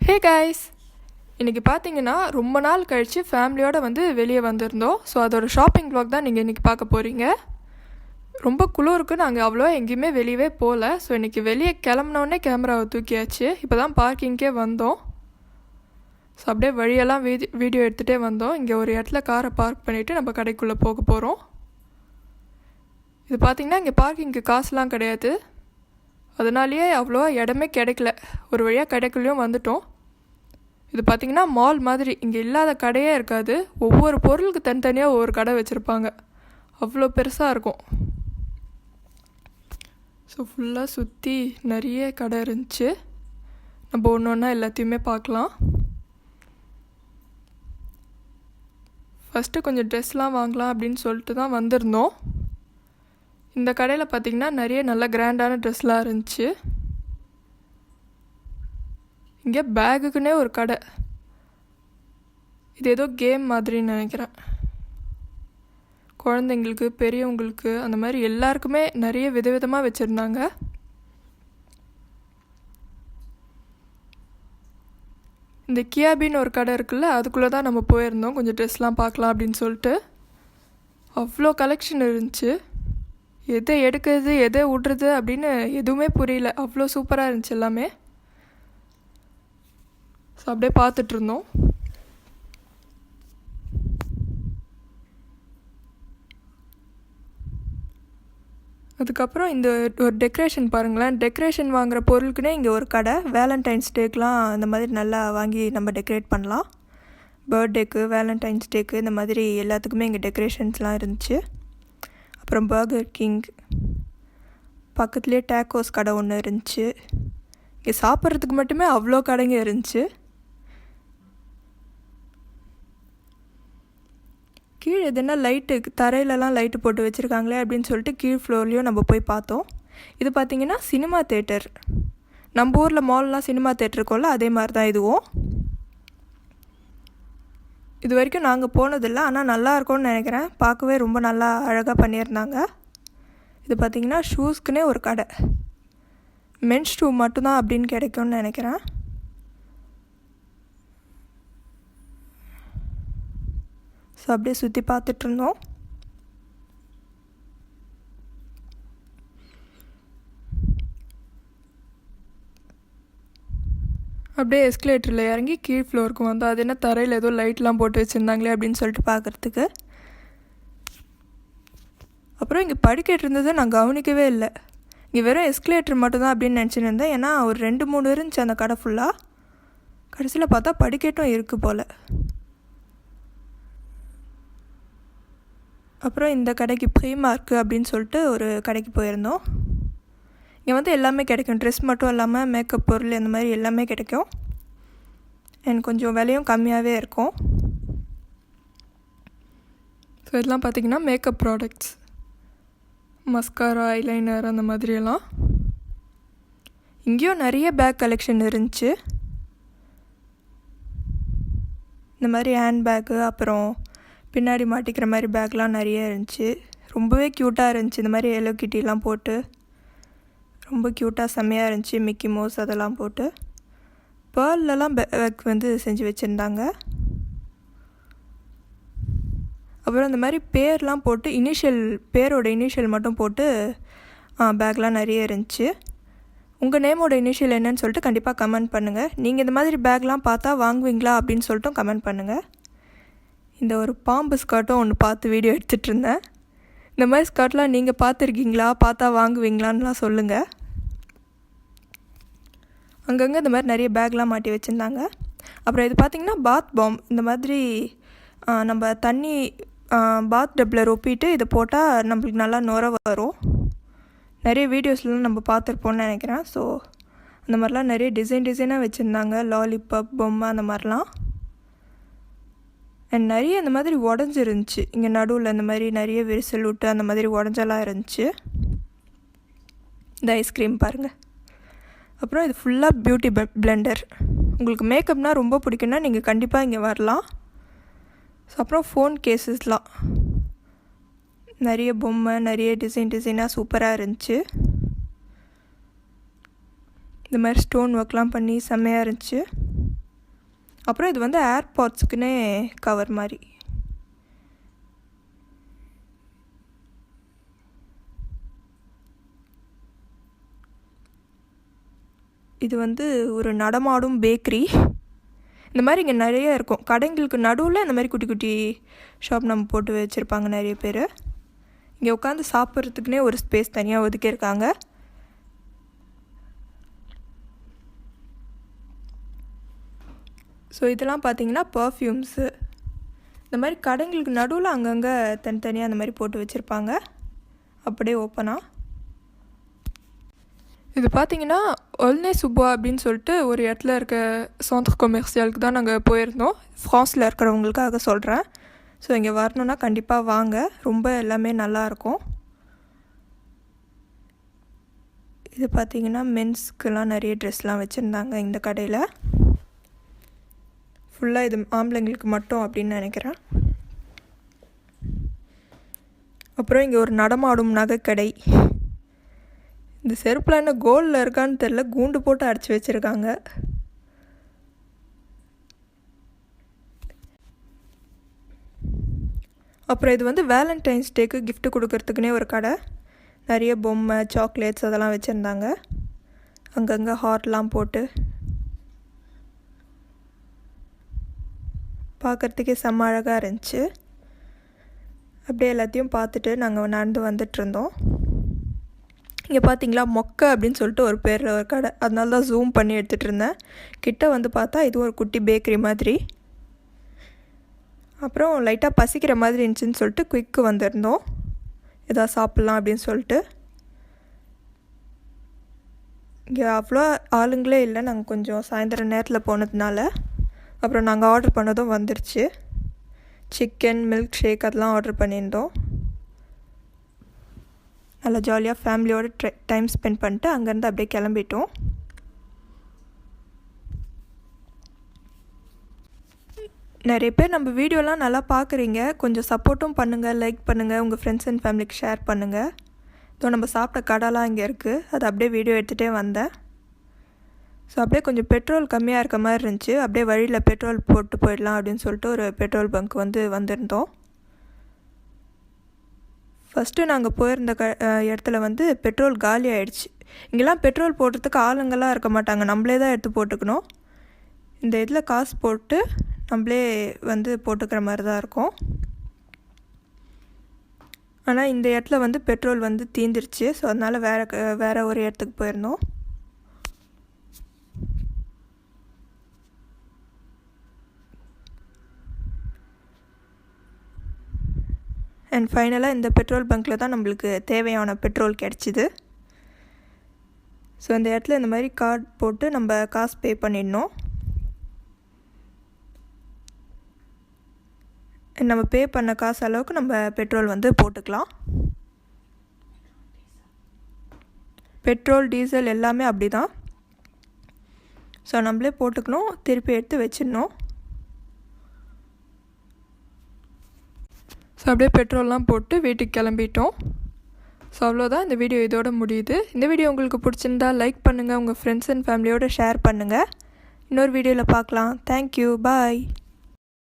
Hey guys, இன்றைக்கி பார்த்தீங்கன்னா ரொம்ப நாள் கழித்து ஃபேமிலியோடு வெளியே வந்திருந்தோம். ஸோ அதோட ஷாப்பிங் vlog தான் நீங்கள் இன்றைக்கி பார்க்க போகிறீங்க. ரொம்ப குளிருக்கு நாங்கள் அவ்வளோ எங்கேயுமே வெளியவே போகல. ஸோ இன்றைக்கி வெளியே கிளம்புனோடனே கேமராவை தூக்கியாச்சு. இப்போ தான் பார்க்கிங்கே வந்தோம். ஸோ அப்படியே வழியெல்லாம் வீடியோ எடுத்துகிட்டே வந்தோம். இங்கே ஒரு இடத்துல காரை பார்க் பண்ணிவிட்டு நம்ம கடைக்குள்ளே போக போகிறோம். இது பார்த்திங்கன்னா இங்கே பார்க்கிங்க்கு காசுலாம் கிடையாது. அதனாலேயே அவ்வளோவா இடமே கிடைக்கல. ஒரு வழியாக கடைக்குள்ளேயும் வந்துட்டோம். இது பார்த்திங்கன்னா மால் மாதிரி இங்கே இல்லாத கடையே இருக்காது. ஒவ்வொரு பொருளுக்கு தனித்தனியாக ஒவ்வொரு கடை வச்சுருப்பாங்க. அவ்வளோ பெருசாக இருக்கும். ஸோ ஃபுல்லாக சுற்றி நிறைய கடை இருந்துச்சு. நம்ம ஒன்று ஒன்றா எல்லாத்தையுமே பார்க்கலாம். ஃபஸ்ட்டு கொஞ்சம் ட்ரெஸ்லாம் வாங்கலாம் அப்படின்னு சொல்லிட்டு தான் வந்திருந்தோம். இந்த கடையில் பார்த்திங்கன்னா நிறைய நல்ல கிராண்டான ட்ரெஸ்லாம் இருந்துச்சு. இங்கே பேகுக்குன்னே ஒரு கடை. இது ஏதோ கேம் மாதிரின்னு நினைக்கிறேன். குழந்தைங்களுக்கு, பெரியவங்களுக்கு, அந்த மாதிரி எல்லாருக்குமே நிறைய விதவிதமாக வச்சுருந்தாங்க. இந்த கியாபின்னு ஒரு கடை இருக்குல்ல, அதுக்குள்ளே தான் நம்ம போயிருந்தோம் கொஞ்சம் ட்ரெஸ்லாம் பார்க்கலாம் அப்படின்னு சொல்லிட்டு. அவ்வளோ கலெக்ஷன் இருந்துச்சு. எதை எடுக்கிறது எதை விட்றது அப்படின்னு எதுவுமே புரியல. அவ்வளோ சூப்பராக இருந்துச்சு எல்லாமே. ஸோ அப்படியே பார்த்துட்ருந்தோம். அதுக்கப்புறம் இந்த ஒரு டெக்கரேஷன் பாருங்களேன். டெக்கரேஷன் வாங்குகிற பொருளுக்குன்னே இங்கே ஒரு கடை. வேலண்டைன்ஸ் டேக்கெலாம் இந்த மாதிரி நல்லா வாங்கி நம்ம டெக்கரேட் பண்ணலாம். பர்த்டேக்கு, வேலண்டைன்ஸ் டேக்கு, இந்த மாதிரி எல்லாத்துக்குமே இங்கே டெக்கரேஷன்ஸ்லாம் இருந்துச்சு. அப்புறம் பர்கர் கிங் பக்கத்துலேயே டேக்கோஸ் கடை ஒன்று இருந்துச்சு. இங்கே சாப்பிட்றதுக்கு மட்டுமே அவ்வளோ கடைங்க இருந்துச்சு. கீழே எதுனா லைட்டு, தரையிலலாம் லைட்டு போட்டு வச்சுருக்காங்களே அப்படின்னு சொல்லிட்டு கீழ் ஃப்ளோர்லேயும் நம்ம போய் பார்த்தோம். இது பார்த்திங்கன்னா சினிமா தேட்டர். நம்ம ஊரில் மால்லாம் சினிமா தேட்டர் இருக்கோம்ல, அதே மாதிரி தான் இதுவும். இது வரைக்கும் நாங்கள் போனதில்லை, ஆனால் நல்லா இருக்கும்னு நினைக்கிறேன். பார்க்கவே ரொம்ப நல்லா அழகாக பண்ணியிருந்தாங்க. இது பார்த்திங்கன்னா ஷூஸ்க்குன்னே ஒரு கடை. மென்ஸ் ஷூ மட்டும்தான் அப்படின்னு கிடைக்கும்னு நினைக்கிறேன். ஸோ அப்படியே சுற்றி பார்த்துட்ருந்தோம். அப்படியே எஸ்கலேட்டரில் இறங்கி கீழ் ஃப்ளோருக்கு வந்தோம். அது என்ன தரையில் ஏதோ லைட்லாம் போட்டு வச்சுருந்தாங்களே அப்படின்னு சொல்லிட்டு பார்க்குறதுக்கு. அப்புறம் இங்கே படிக்கட்டு இருந்தது நான் கவனிக்கவே இல்லை. இங்கே வெறும் எஸ்கலேட்டர் மட்டும்தான் அப்படின்னு நினச்சின்னு இருந்தேன். ஏன்னா ஒரு 2-3 இருந்துச்சு அந்த கடை ஃபுல்லாக. கடைசியில் பார்த்தா படிக்கட்டும் இருக்குது போல். அப்புறம் இந்த கடைக்கு ப்ரீமார்க்கு அப்படின்னு சொல்லிட்டு ஒரு கடைக்கு போயிருந்தோம். இங்கே எல்லாமே கிடைக்கும். ட்ரெஸ் மட்டும் இல்லாமல் மேக்கப் பொருள் இந்த மாதிரி எல்லாமே கிடைக்கும். எனக்கு கொஞ்சம் விலையும் கம்மியாகவே இருக்கும். ஸோ இதெல்லாம் பார்த்திங்கன்னா மேக்கப் ப்ராடக்ட்ஸ், மஸ்காரா, ஐலைனர், அந்த மாதிரியெல்லாம். இங்கேயும் நிறைய பேக் கலெக்ஷன் இருந்துச்சு. இந்த மாதிரி ஹேண்ட் பேக்கு, அப்புறம் பின்னாடி மாட்டிக்கிற மாதிரி பேக்லாம் நிறைய இருந்துச்சு. ரொம்பவே க்யூட்டாக இருந்துச்சு. இந்த மாதிரி எல்லோ கிட்டிலாம் போட்டு ரொம்ப க்யூட்டாக செம்மையாக இருந்துச்சு. மிக்கி மவுஸ் அதெல்லாம் போட்டு பேர்லலாம் பேக் செஞ்சு வச்சுருந்தாங்க. அப்புறம் இந்த மாதிரி பேர்லாம் போட்டு பேரோட இனிஷியல் மட்டும் போட்டு பேக்லாம் நிறைய இருந்துச்சு. உங்கள் நேமோட இனிஷியல் என்னன்னு சொல்லிட்டு கண்டிப்பாக கமெண்ட் பண்ணுங்கள். நீங்கள் இந்த மாதிரி பேக்லாம் பார்த்தா வாங்குவீங்களா அப்படின்னு சொல்லிட்டும் கமெண்ட் பண்ணுங்கள். இந்த ஒரு பாம்பு ஸ்கர்ட்டும் ஒன்று பார்த்து வீடியோ எடுத்துகிட்டு இருந்தேன். இந்த மாதிரி ஸ்கர்ட்லாம் நீங்கள் பார்த்துருக்கீங்களா, பார்த்தா வாங்குவீங்களான்லாம் சொல்லுங்கள். அங்கங்கே இந்த மாதிரி நிறைய பேக்லாம் மாட்டி வச்சுருந்தாங்க. அப்புறம் இது பார்த்திங்கன்னா பாத் பாம். இந்த மாதிரி நம்ம தண்ணி பாத் டப்பில் ரொப்பிட்டு இதை போட்டால் நம்மளுக்கு நல்லா நுர வரும். நிறைய வீடியோஸ்லாம் நம்ம பார்த்துருப்போம்னு நினைக்கிறேன். ஸோ அந்த மாதிரிலாம் நிறைய டிசைனாக வச்சுருந்தாங்க. லாலிபாப், பொம்மை, அந்த மாதிரிலாம். அண்ட் நிறைய இந்த மாதிரி உடஞ்சிருந்துச்சு. இங்கே நடுவில் இந்த மாதிரி நிறைய விரிசல் விட்டு அந்த மாதிரி உடஞ்செல்லாம் இருந்துச்சு. இந்த ஐஸ்கிரீம் பாருங்கள். அப்புறம் இது ஃபுல்லாக பியூட்டி பிளெண்டர். உங்களுக்கு மேக்கப்னால் ரொம்ப பிடிக்குன்னா நீங்கள் கண்டிப்பாக இங்கே வரலாம். ஸோ அப்புறம் ஃபோன் கேஸஸ்லாம் நிறைய பொம்மை, நிறைய டிசைனாக சூப்பராக இருந்துச்சு. இந்த மாதிரி ஸ்டோன் ஒர்க்லாம் பண்ணி செம்மையாக இருந்துச்சு. அப்புறம் இது வந்து ஏர்பாட்ஸுக்குன்னே கவர் மாதிரி. இது வந்து ஒரு நடமாடும் பேக்கரி. இந்த மாதிரி இங்கே நிறைய இருக்கும். கடைங்களுக்கு நடுவில் இந்த மாதிரி குட்டி குட்டி ஷாப் நம்ம போட்டு வச்சுருப்பாங்க நிறைய பேர். இங்கே உட்காந்து சாப்பிட்றதுக்குனே ஒரு ஸ்பேஸ் தனியாக ஒதுக்கியிருக்காங்க. ஸோ இதெல்லாம் பார்த்தீங்கன்னா பர்ஃப்யூம்ஸு. இந்த மாதிரி கடைங்களுக்கு நடுவில் அங்கங்கே தனித்தனியாக அந்த மாதிரி போட்டு வச்சுருப்பாங்க அப்படியே ஓப்பனாக. இது பார்த்தீங்கன்னா ஒல்னே சுப்பா அப்படின்னு சொல்லிட்டு ஒரு இடத்துல இருக்க சென்டர் கொமர்ஷியலுக்கு தான் நாங்கள் போயிருந்தோம். ஃப்ரான்ஸில் இருக்கிறவங்களுக்காக சொல்கிறேன். ஸோ இங்கே வரணுன்னா கண்டிப்பாக வாங்க, ரொம்ப எல்லாமே நல்லாயிருக்கும். இது பார்த்திங்கன்னா மென்ஸ்க்கெலாம் நிறைய ட்ரெஸ்லாம் வச்சுருந்தாங்க இந்த கடையில். ஃபுல்லாக இது ஆம்பளைங்களுக்கு மட்டும் அப்படின்னு நினைக்கிறேன். அப்புறம் இங்கே ஒரு நடமாடும் நகைக்கடை. இந்த செருப்பில் என்ன கோல்டில் இருக்கான்னு தெரில, கூண்டு போட்டு அடித்து வச்சுருக்காங்க. அப்புறம் இது வந்து வேலண்டைன்ஸ் டேக்கு கிஃப்ட் கொடுக்கறதுக்குனே ஒரு கடை. நிறைய பொம்மை, சாக்லேட்ஸ் அதெல்லாம் வச்சுருந்தாங்க. அங்கங்கே ஹார்ட்லாம் போட்டு பார்க்குறதுக்கே செம்ம அழகாக இருந்துச்சு. அப்படியே எல்லாத்தையும் பார்த்துட்டு நாங்கள் நடந்து வந்துட்டுருந்தோம். இங்கே பார்த்தீங்களா மொக்கை அப்படின்னு சொல்லிட்டு ஒரு பேர் ஒரு கடை. அதனால தான் ஜூம் பண்ணி எடுத்துகிட்டு இருந்தேன். கிட்ட வந்து பார்த்தா இது ஒரு குட்டி பேக்கரி மாதிரி. அப்புறம் லைட்டாக பசிக்கிற மாதிரி இருந்துச்சுன்னு சொல்லிட்டு குயிக்கு வந்திருந்தோம், எதாவது சாப்பிட்லாம் அப்படின்னு சொல்லிட்டு. இங்கே அவ்வளோ ஆளுங்களே இல்லை, நாங்கள் கொஞ்சம் சாயந்தரம் நேரத்தில் போனதுனால. அப்புறம் நாங்கள் ஆர்டர் பண்ணதும் வந்துருச்சு. சிக்கன், மில்க் ஷேக் அதெல்லாம் ஆர்டர் பண்ணியிருந்தோம். நல்லா ஜாலியாக ஃபேமிலியோடு டைம் ஸ்பெண்ட் பண்ணிட்டு அங்கேருந்து அப்படியே கிளம்பிட்டோம். நிறைய பேர் நம்ம வீடியோலாம் நல்லா பார்க்குறீங்க, கொஞ்சம் சப்போர்ட்டும் பண்ணுங்கள், லைக் பண்ணுங்கள், உங்கள் ஃப்ரெண்ட்ஸ் அண்ட் ஃபேமிலிக்கு ஷேர் பண்ணுங்கள். இதோ நம்ம சாப்பிட்ட கடைலாம் இங்கே இருக்குது, அது அப்படியே வீடியோ எடுத்துகிட்டே வந்தேன். ஸோ அப்படியே கொஞ்சம் பெட்ரோல் கம்மியாக இருக்க மாதிரி இருந்துச்சு. அப்படியே வழியில் பெட்ரோல் போட்டு போயிடலாம் அப்படின்னு சொல்லிட்டு ஒரு பெட்ரோல் பங்க் வந்திருந்தோம். ஃபஸ்ட்டு நாங்கள் போயிருந்த இடத்துல வந்து பெட்ரோல் காலி ஆகிடுச்சு. இங்கெல்லாம் பெட்ரோல் போடுறதுக்கு ஆளுங்கள்லாம் இருக்க மாட்டாங்க, நம்மளே தான் எடுத்து போட்டுக்கணும். இந்த இதில் காசு போட்டு நம்மளே வந்து போட்டுக்கிற மாதிரி தான் இருக்கும். ஆனால் இந்த இடத்துல வந்து பெட்ரோல் வந்து தீந்துருச்சு. ஸோ அதனால் வேறு ஒரு இடத்துக்கு போயிருந்தோம். அண்ட் ஃபைனலாக இந்த பெட்ரோல் பங்க்கில் தான் நம்மளுக்கு தேவையான பெட்ரோல் கிடச்சிது. ஸோ இந்த இடத்துல இந்த மாதிரி கார்டு போட்டு நம்ம காசு பே பண்ணிடணும். நம்ம பே பண்ண காசு அளவுக்கு நம்ம பெட்ரோல் வந்து போட்டுக்கலாம். பெட்ரோல், டீசல் எல்லாமே அப்படி தான். ஸோ நம்மளே போட்டுக்கணும், திருப்பி எடுத்து வச்சிடணும். ஸோ அப்படியே பெட்ரோல்லாம் போட்டு வீட்டுக்கு கிளம்பிட்டோம். ஸோ அவ்வளோதான், இந்த வீடியோ இதோட முடியுது. இந்த வீடியோ உங்களுக்கு பிடிச்சிருந்தா லைக் பண்ணுங்கள், உங்கள் ஃப்ரெண்ட்ஸ் அண்ட் ஃபேமிலியோடு ஷேர் பண்ணுங்கள். இன்னொரு வீடியோவில் பார்க்கலாம். தேங்க்யூ, பாய்.